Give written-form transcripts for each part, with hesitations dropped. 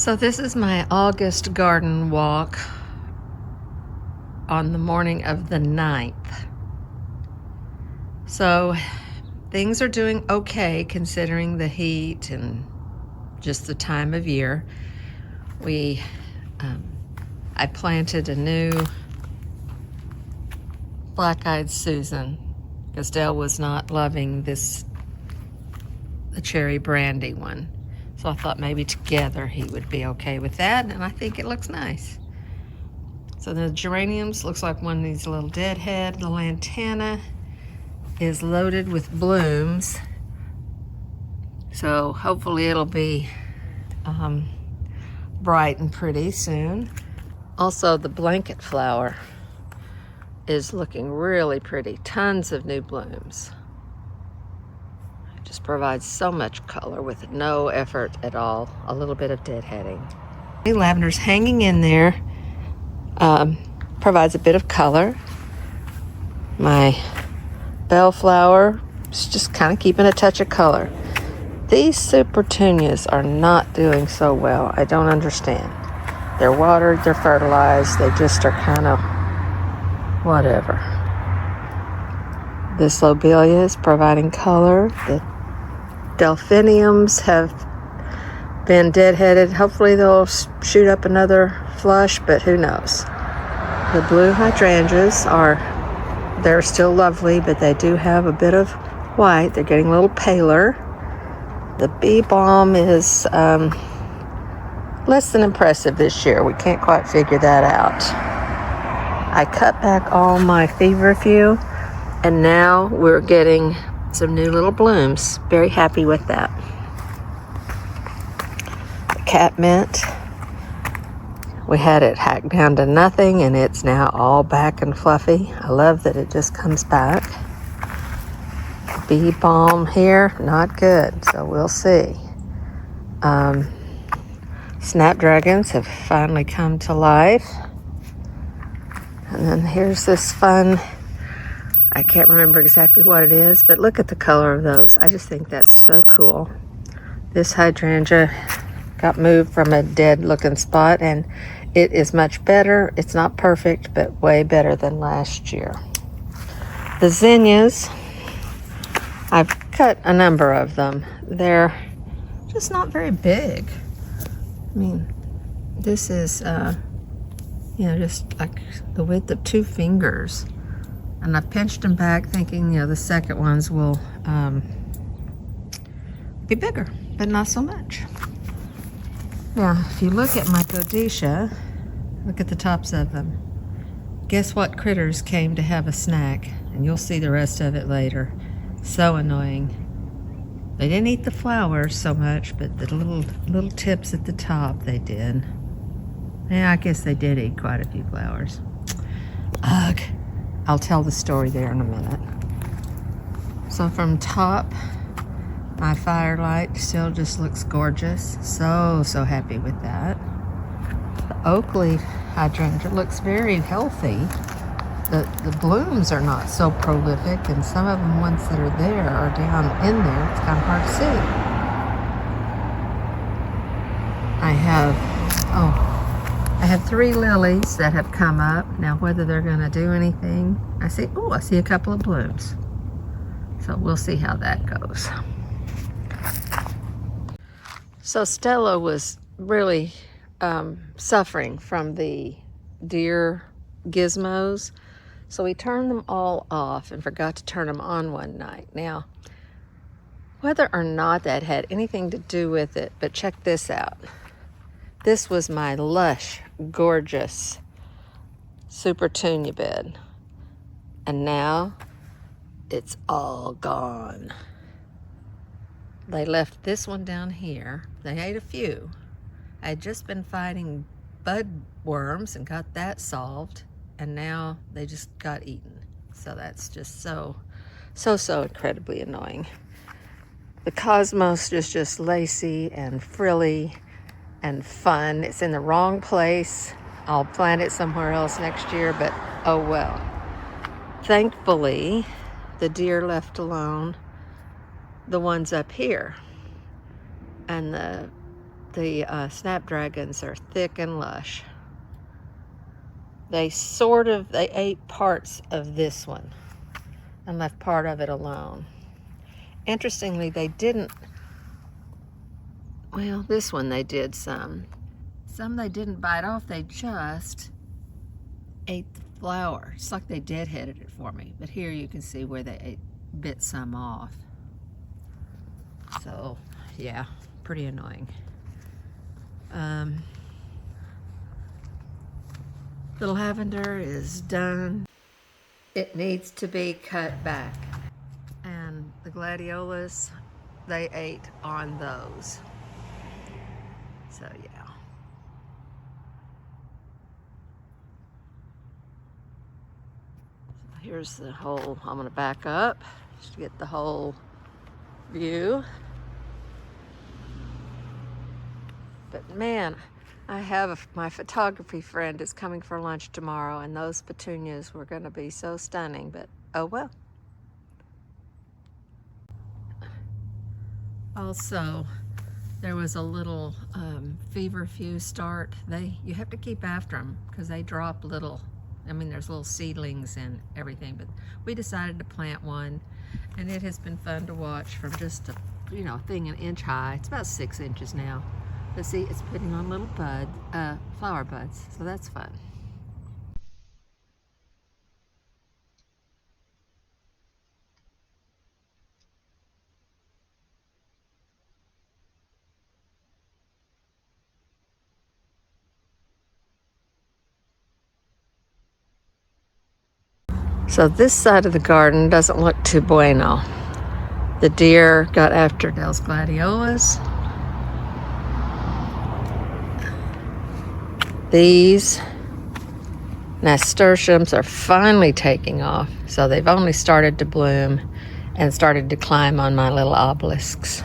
So this is my August garden walk on the morning of the 9th. So things are doing okay considering the heat and just the time of year. I planted a new black-eyed Susan because Dale was not loving the cherry brandy one. So I thought maybe together he would be okay with that, and I think it looks nice. So the geraniums looks like one needs a little deadhead. The lantana is loaded with blooms, so hopefully it'll be bright and pretty soon. Also, the blanket flower is looking really pretty. Tons of new blooms. It just provides so much color with no effort at all. A little bit of deadheading. Lavender's hanging in there. Provides a bit of color. My bellflower is just kind of keeping a touch of color. These supertunias are not doing so well. I don't understand. They're watered, they're fertilized, they just are kind of whatever. This lobelia is providing color. The delphiniums have been deadheaded. Hopefully they'll shoot up another flush, but who knows. The blue hydrangeas they're still lovely, but they do have a bit of white. They're getting a little paler. The bee balm is less than impressive this year. We can't quite figure that out. I cut back all my feverfew, and now we're getting some new little blooms. Very happy with that. The catmint, we had it hacked down to nothing, and it's now all back and fluffy. I love that it just comes back. Bee balm here, not good, so we'll see. Snapdragons have finally come to life. And then here's this fun, I can't remember exactly what it is, but look at the color of those. I just think that's so cool. This hydrangea got moved from a dead looking spot, and it is much better. It's not perfect, but way better than last year. The zinnias, I've cut a number of them. They're just not very big. I mean, this is, just like the width of 2 fingers. And I pinched them back thinking, the second ones will be bigger, but not so much. Now, if you look at my Godetia, look at the tops of them. Guess what critters came to have a snack? And you'll see the rest of it later. So annoying. They didn't eat the flowers so much, but the little tips at the top they did. Yeah, I guess they did eat quite a few flowers. Ugh. I'll tell the story there in a minute. So from top, my firelight still just looks gorgeous. So happy with that. The oak leaf hydrangea looks very healthy. The blooms are not so prolific, and some of them ones that are there are down in there. It's kind of hard to see. I have 3 lilies that have come up. Now whether they're going to do anything, I see a couple of blooms. So we'll see how that goes. So Stella was really suffering from the deer gizmos. So we turned them all off and forgot to turn them on one night. Now, whether or not that had anything to do with it, but check this out. This was my lush, gorgeous supertunia bed. And now it's all gone. They left this one down here. They ate a few. I had just been fighting bud worms and got that solved. And now they just got eaten. So that's just so incredibly annoying. The cosmos is just lacy and frilly and fun. It's in the wrong place. I'll plant it somewhere else next year, but oh well. Thankfully, the deer left alone the ones up here. And the the snapdragons are thick and lush. They ate parts of this one and left part of it alone. Interestingly, they didn't, well, this one they did some. Some they didn't bite off, they just ate the flower. It's like they deadheaded it for me. But here you can see where they bit some off. So, yeah, pretty annoying. The lavender is done. It needs to be cut back. And the gladiolas, they ate on those. So, yeah. Here's the whole, I'm gonna back up just to get the whole view. But man, my photography friend is coming for lunch tomorrow, and those petunias were gonna be so stunning, but oh well. Also, there was a little feverfew start. You have to keep after them because they drop little. I mean, there's little seedlings and everything, but we decided to plant one, and it has been fun to watch from just a thing an inch high. It's about 6 inches now. But see, it's putting on little flower buds, so that's fun. So this side of the garden doesn't look too bueno. The deer got after Dell's gladiolas. These nasturtiums are finally taking off. So they've only started to bloom and started to climb on my little obelisks.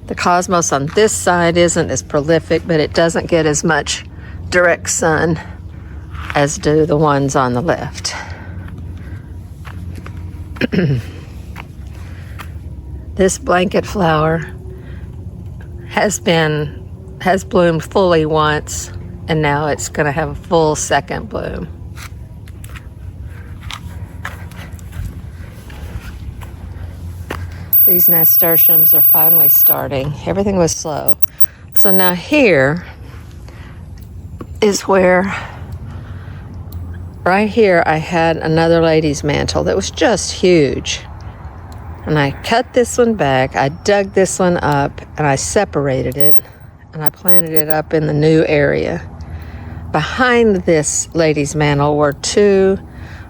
The cosmos on this side isn't as prolific, but it doesn't get as much direct sun as do the ones on the left. This blanket flower has bloomed fully once, and now it's going to have a full second bloom. These nasturtiums are finally starting. Everything was slow. So now here is where, right here, I had another lady's mantle that was just huge. And I cut this one back, I dug this one up, and I separated it, and I planted it up in the new area. Behind this lady's mantle were 2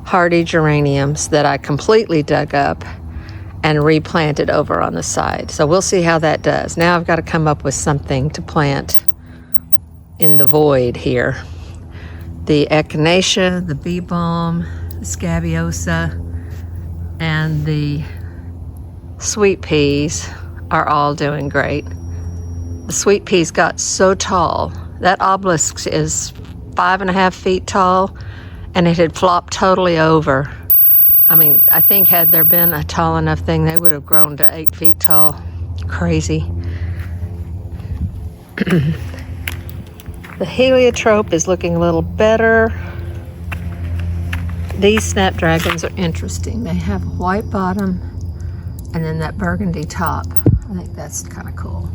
hardy geraniums that I completely dug up and replanted over on the side. So we'll see how that does. Now I've got to come up with something to plant in the void here. The echinacea, the bee balm, the scabiosa, and the sweet peas are all doing great. The sweet peas got so tall. That obelisk is 5.5 feet tall, and it had flopped totally over. I mean, I think had there been a tall enough thing, they would have grown to 8 feet tall. Crazy. The heliotrope is looking a little better. These snapdragons are interesting. They have a white bottom and then that burgundy top. I think that's kind of cool.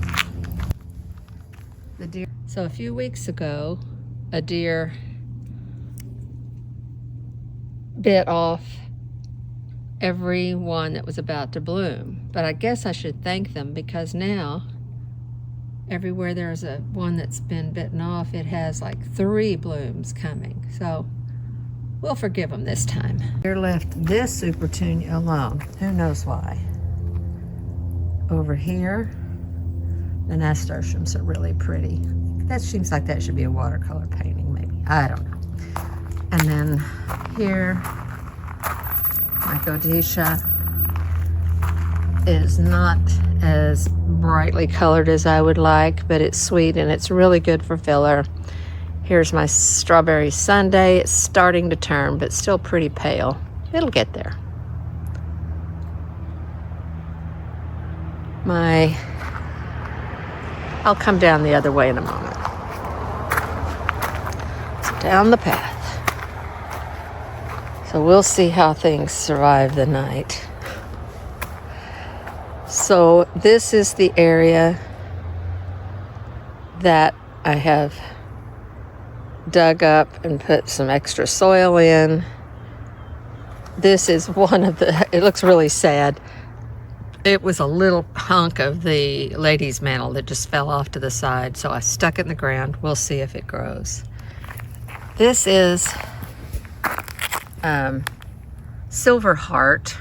The deer. So a few weeks ago, a deer bit off every one that was about to bloom. But I guess I should thank them, because now everywhere there's one that's been bitten off, it has like 3 blooms coming. So we'll forgive them this time. Deer left this Supertunia alone. Who knows why? Over here, the nasturtiums are really pretty. That seems like that should be a watercolor painting, maybe. I don't know. And then here, my Godetia is not as brightly colored as I would like, but it's sweet and it's really good for filler. Here's my strawberry sundae. It's starting to turn, but still pretty pale. It'll get there. My I'll come down the other way in a moment. So down the path. So we'll see how things survive the night. So this is the area that I have dug up and put some extra soil in. This is one of the, it looks really sad. It was a little hunk of the lady's mantle that just fell off to the side, so I stuck it in the ground. We'll see if it grows. This is Silver Heart.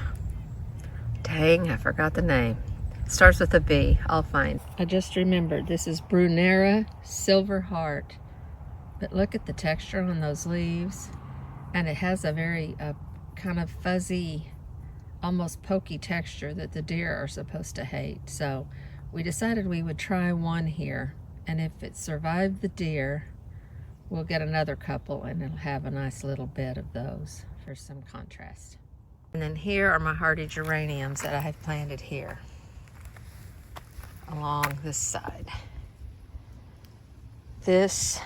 Dang, I forgot the name. It starts with a B. I'll find. I just remembered. This is Brunnera Silver Heart. But look at the texture on those leaves. And it has a very kind of fuzzy, almost pokey texture that the deer are supposed to hate. So we decided we would try one here. And if it survived the deer, we'll get another couple and it'll have a nice little bed of those for some contrast. And then here are my hardy geraniums that I have planted here along this side. This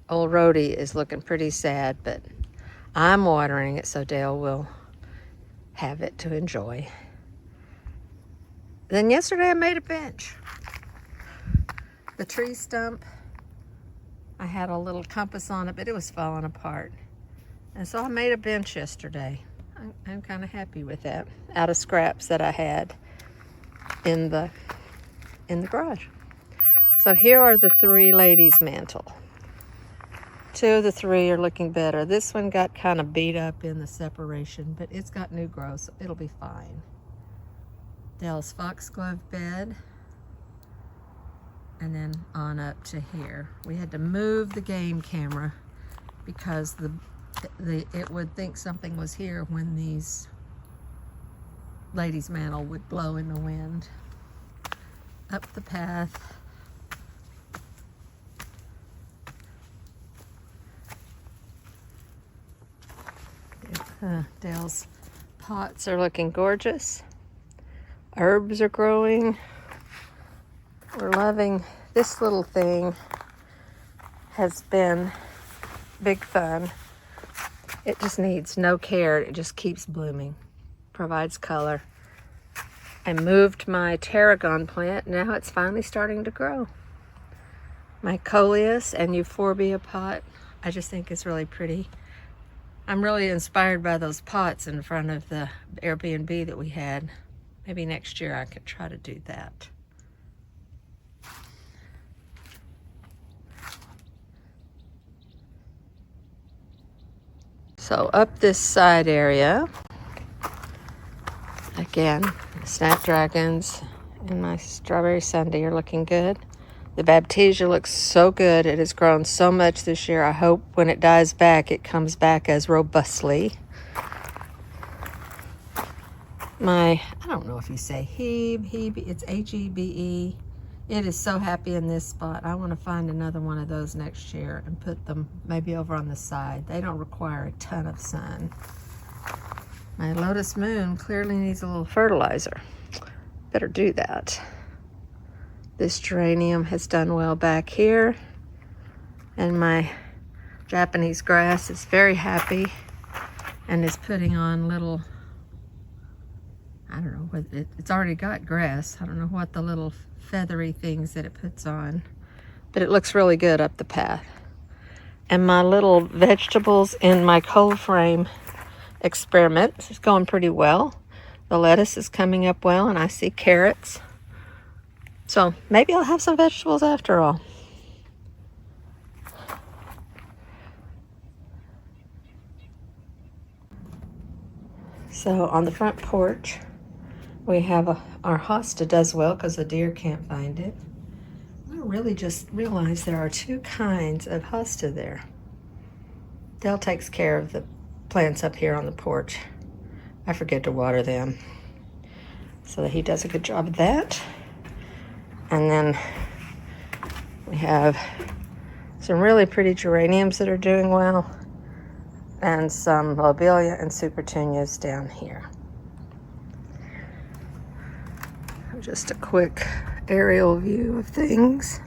old rhodie is looking pretty sad, but I'm watering it so Dale will have it to enjoy. Then yesterday I made a bench. The tree stump, I had a little compass on it, but it was falling apart. And so I made a bench yesterday. I'm kind of happy with that, out of scraps that I had in the garage. So here are the 3 ladies' mantle. 2 of the 3 are looking better. This one got kind of beat up in the separation, but it's got new growth, so it'll be fine. Dale's foxglove bed. And then on up to here. We had to move the game camera because it would think something was here when these ladies' mantle would blow in the wind. Up the path. Dale's pots are looking gorgeous. Herbs are growing. We're loving this little thing. Has been big fun. It just needs no care. It just keeps blooming. Provides color. I moved my tarragon plant. Now it's finally starting to grow. My coleus and euphorbia pot, I just think it's really pretty. I'm really inspired by those pots in front of the Airbnb that we had. Maybe next year I could try to do that. So up this side area, again, snapdragons and my strawberry sundae are looking good. The Baptisia looks so good. It has grown so much this year. I hope when it dies back, it comes back as robustly. I don't know if you say Hebe, it's H-E-B-E. It is so happy in this spot. I want to find another one of those next year and put them maybe over on the side. They don't require a ton of sun. My Lotus Moon clearly needs a little fertilizer. Better do that. This geranium has done well back here. And my Japanese grass is very happy and is putting on little, I don't know, what it's already got grass. I don't know what the little feathery things that it puts on, but it looks really good up the path. And my little vegetables in my cold frame experiment is going pretty well. The lettuce is coming up well, and I see carrots. So maybe I'll have some vegetables after all. So on the front porch, we have our hosta does well because the deer can't find it. I really just realized there are 2 kinds of hosta there. Dale takes care of the plants up here on the porch. I forget to water them. So he does a good job of that. And then we have some really pretty geraniums that are doing well. And some lobelia and supertunias down here. Just a quick aerial view of things.